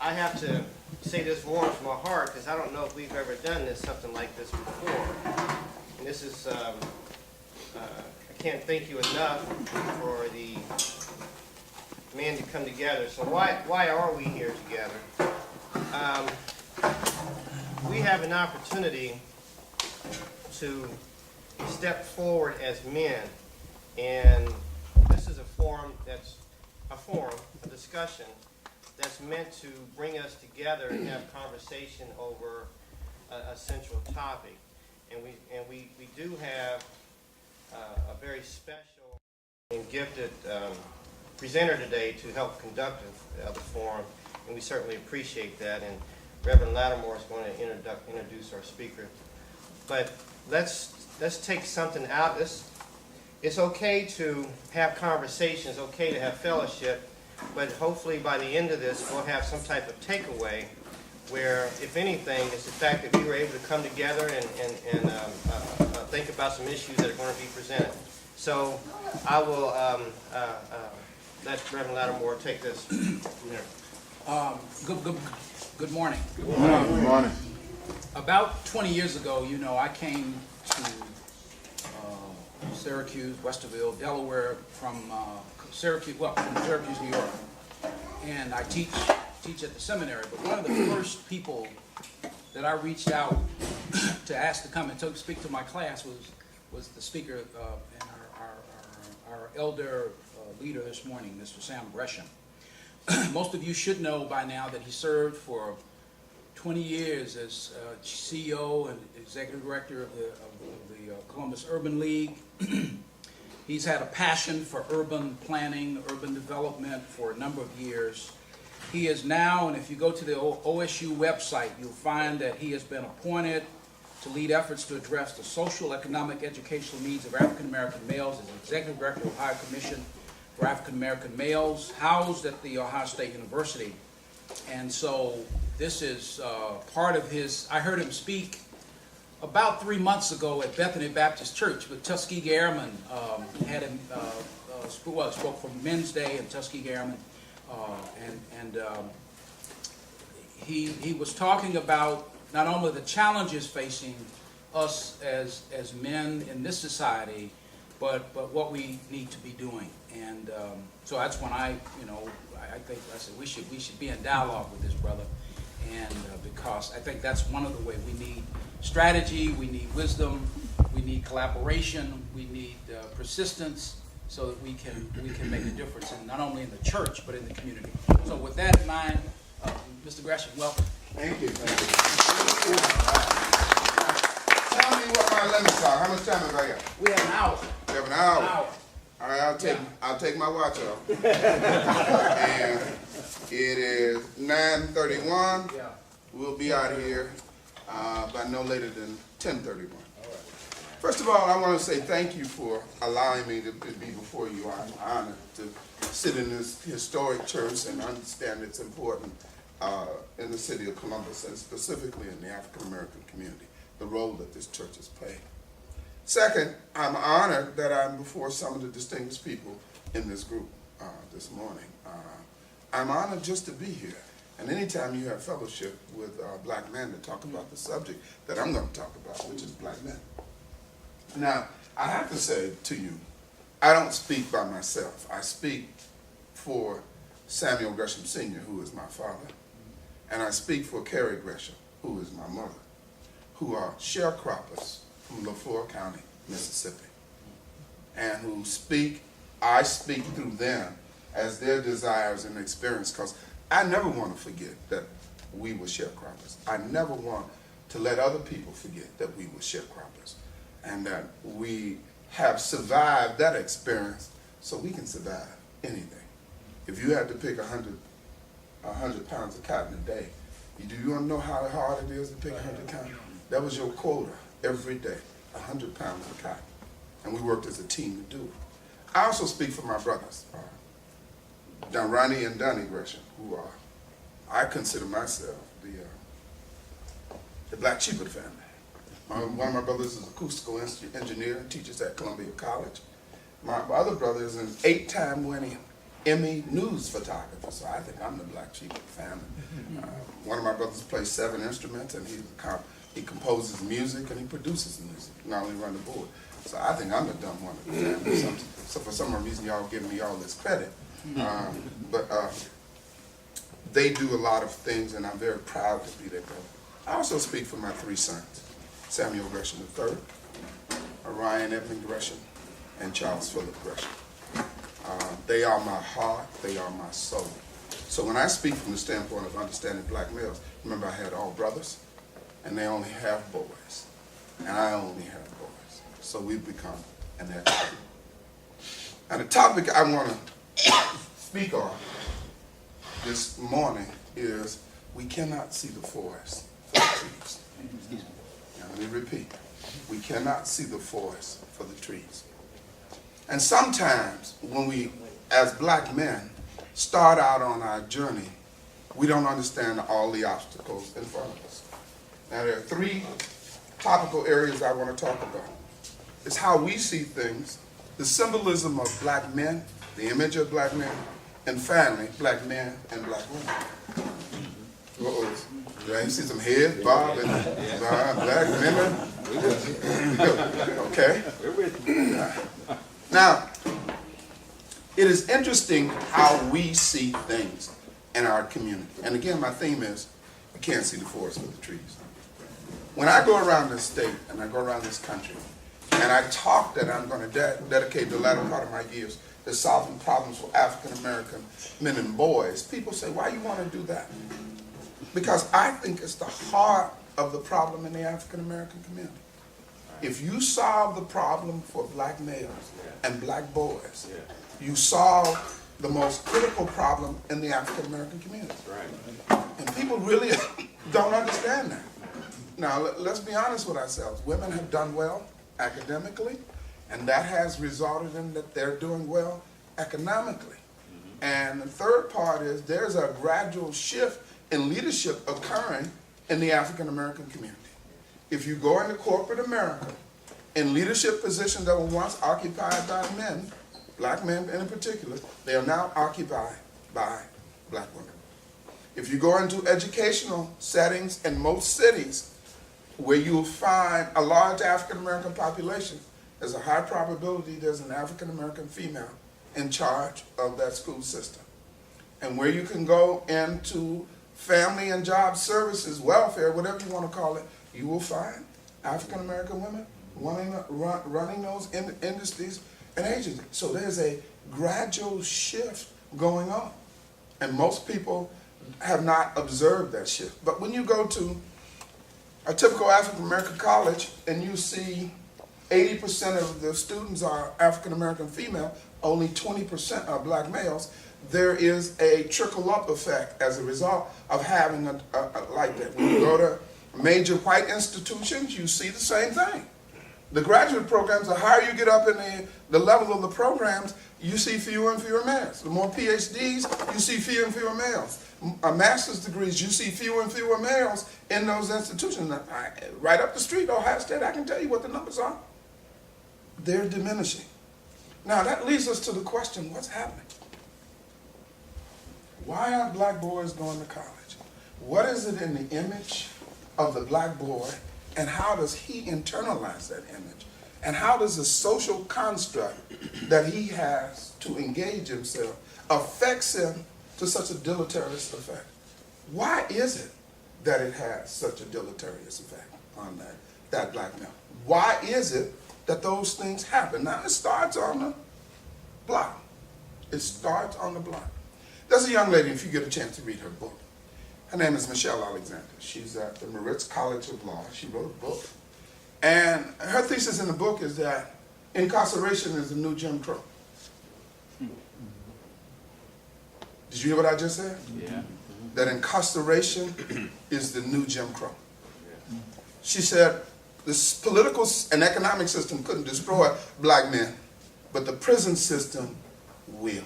I have to say this warms my heart because I don't know if we've ever done something like this before. And this is, I can't thank you enough for the men to come together. So why are we here together? We have an opportunity to step forward as men, and this is a forum, a discussion that's meant to bring us together and have conversation over a central topic. And we do have a very special and gifted presenter today to help conduct the forum, and we certainly appreciate that. And Reverend Lattimore is going to introduce our speaker. But let's take something out. It's okay to have conversations, okay to have fellowship, but hopefully by the end of this we'll have some type of takeaway where, if anything, it's the fact that we were able to come together and think about some issues that are going to be presented. So I will let Reverend Lattimore take this from there. Good morning. Good morning. Good morning. About 20 years ago, I came to Syracuse, Westerville, Delaware, from Syracuse, New York, and I teach at the seminary. But one of the first people that I reached out to ask to come and to speak to my class was the speaker and our elder leader this morning, Mr. Sam Gresham. Most of you should know by now that he served for 20 years as CEO and executive director of the Columbus Urban League. He's had a passion for urban planning, urban development for a number of years. He is now, and if you go to the OSU website, you'll find that he has been appointed to lead efforts to address the social, economic, educational needs of African American males as executive director of the Ohio Commission for African American Males, housed at the Ohio State University. And so this is part of his. I heard him speak about 3 months ago at Bethany Baptist Church with Tuskegee Airmen. Had him spoke for Men's Day in Tuskegee Airmen, and he was talking about not only the challenges facing us as men in this society, but what we need to be doing. And so that's when I said we should be in dialogue with this brother, and because I think that's one of the ways we need strategy, we need wisdom, we need collaboration, we need persistence, so that we can make a difference, not only in the church but in the community. So with that in mind, Mr. Gresham, welcome. Thank you. Tell me what my limits are. How much time have I got? We have an hour. You have an hour. All right, I'll take my watch off. And it is 9:31. Yeah. We'll be out here by no later than 10:31. First of all, I want to say thank you for allowing me to be before you. I'm honored to sit in this historic church and understand its importance in the city of Columbus, and specifically in the African American community, the role that this church has played. Second, I'm honored that I'm before some of the distinguished people in this group this morning. I'm honored just to be here. And anytime you have fellowship with black men to talk about the subject that I'm going to talk about, which is black men. Now, I have to say to you, I don't speak by myself. I speak for Samuel Gresham Sr., who is my father, and I speak for Carrie Gresham, who is my mother, who are sharecroppers from LaFleur County, Mississippi, and who I speak through them as their desires and experience, because I never want to forget that we were sharecroppers. I never want to let other people forget that we were sharecroppers, and that we have survived that experience so we can survive anything. If you had to pick 100 pounds of cotton a day, do you want to know how hard it is to pick 100 cotton? That was your quota every day, 100 pounds of cotton. And we worked as a team to do it. I also speak for my brothers, Ronnie and Donnie Gresham, who are, I consider myself the black sheep of the family. One of my brothers is an acoustical engineer and teaches at Columbia College. My other brother is an 8-time winning AME news photographer, so I think I'm the black sheep of the family. One of my brothers plays 7 instruments, and he composes music and he produces music, not only run the board. So I think I'm the dumb one of the family. So for some reason, y'all give me all this credit. But they do a lot of things, and I'm very proud to be their brother. I also speak for my 3 sons, Samuel Gresham III, Ryan Edmund Gresham, and Charles Philip Gresham. They are my heart, they are my soul. So when I speak from the standpoint of understanding black males, remember I had all brothers, and they only have boys, and I only have boys. So we've become an equity. And the topic I want to speak on this morning is we cannot see the forest for the trees. Now, let me repeat. We cannot see the forest for the trees. And sometimes when we, as black men, start out on our journey, we don't understand all the obstacles in front of us. Now, there are 3 topical areas I want to talk about. It's how we see things, the symbolism of black men, the image of black men, and finally, black men and black women. You see some heads, Bob, and black women? Okay. Now, it is interesting how we see things in our community. And again, my theme is, we can't see the forest for the trees. When I go around this state, and I go around this country, and I talk that I'm going to dedicate the latter part of my years to solving problems for African American men and boys, people say, why you want to do that? Because I think it's the heart of the problem in the African American community. If you solve the problem for black males and black boys, you solve the most critical problem in the African American community. And people really don't understand that. Now, let's be honest with ourselves. Women have done well academically, and that has resulted in that they're doing well economically. And the third part is there's a gradual shift in leadership occurring in the African American community. If you go into corporate America, in leadership positions that were once occupied by men, black men in particular, they are now occupied by black women. If you go into educational settings in most cities where you'll find a large African American population, there's a high probability there's an African American female in charge of that school system. And where you can go into family and job services, welfare, whatever you want to call it, you will find African American women running those industries and agencies. So there's a gradual shift going on. And most people have not observed that shift. But when you go to a typical African American college and you see 80% of the students are African American female, only 20% are black males, there is a trickle-up effect as a result of having a like that. When you go to major white institutions, you see the same thing. The graduate programs, the higher you get up in the level of the programs, you see fewer and fewer males. The more PhDs, you see fewer and fewer males. Master's degrees, you see fewer and fewer males in those institutions. Right up the street, Ohio State, I can tell you what the numbers are. They're diminishing. Now that leads us to the question, what's happening? Why aren't black boys going to college? What is it in the image of the black boy, and how does he internalize that image? And how does the social construct that he has to engage himself affects him to such a deleterious effect? Why is it that it has such a deleterious effect on that black male? Why is it that those things happen? Now, it starts on the block. It starts on the block. There's a young lady, if you get a chance to read her book. Her name is Michelle Alexander. She's at the Moritz College of Law. She wrote a book. And her thesis in the book is that incarceration is the new Jim Crow. Did you hear what I just said? Yeah. That incarceration is the new Jim Crow. She said this political and economic system couldn't destroy black men, but the prison system will.